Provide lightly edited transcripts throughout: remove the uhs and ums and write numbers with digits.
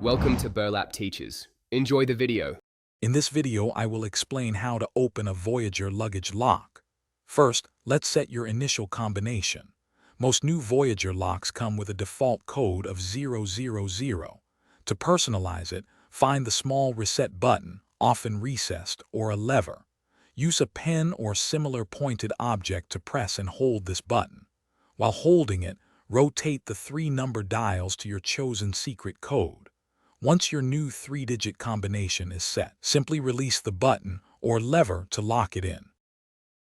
Welcome to Burlap Teachers. Enjoy the video. In this video, I will explain how to open a Voyager luggage lock. First, let's set your initial combination. Most new Voyager locks come with a default code of 000. To personalize it, find the small reset button, often recessed, or a lever. Use a pen or similar pointed object to press and hold this button. While holding it, rotate the 3-number dials to your chosen secret code. Once your new 3-digit combination is set, simply release the button or lever to lock it in.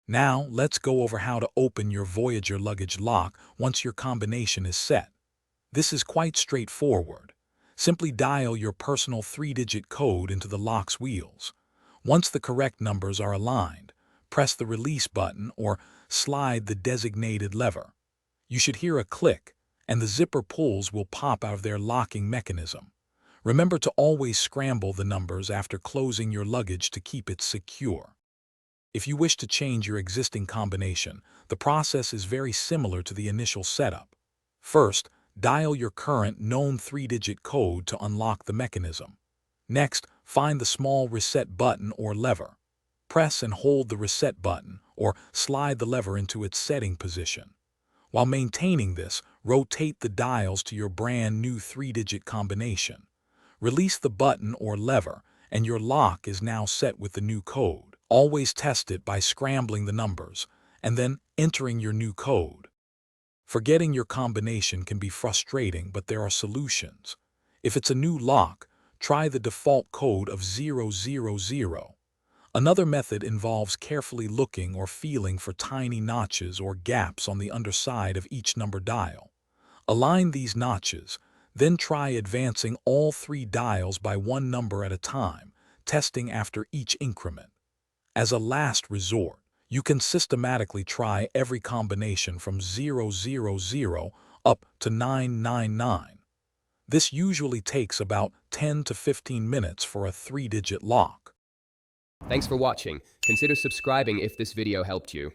Now, let's go over how to open your Voyager luggage lock once your combination is set. This is quite straightforward. Simply dial your personal 3-digit code into the lock's wheels. Once the correct numbers are aligned, press the release button or slide the designated lever. You should hear a click, and the zipper pulls will pop out of their locking mechanism. Remember to always scramble the numbers after closing your luggage to keep it secure. If you wish to change your existing combination, the process is very similar to the initial setup. First, dial your current known 3-digit code to unlock the mechanism. Next, find the small reset button or lever. Press and hold the reset button or slide the lever into its setting position. While maintaining this, rotate the dials to your brand new 3-digit combination. Release the button or lever, and your lock is now set with the new code. Always test it by scrambling the numbers, and then entering your new code. Forgetting your combination can be frustrating, but there are solutions. If it's a new lock, try the default code of 000. Another method involves carefully looking or feeling for tiny notches or gaps on the underside of each number dial. Align these notches, then try advancing all 3 dials by 1 number at a time, testing after each increment. As a last resort, you can systematically try every combination from 000 up to 999. This usually takes about 10 to 15 minutes for a 3-digit lock. Thanks for watching. Consider subscribing if this video helped you.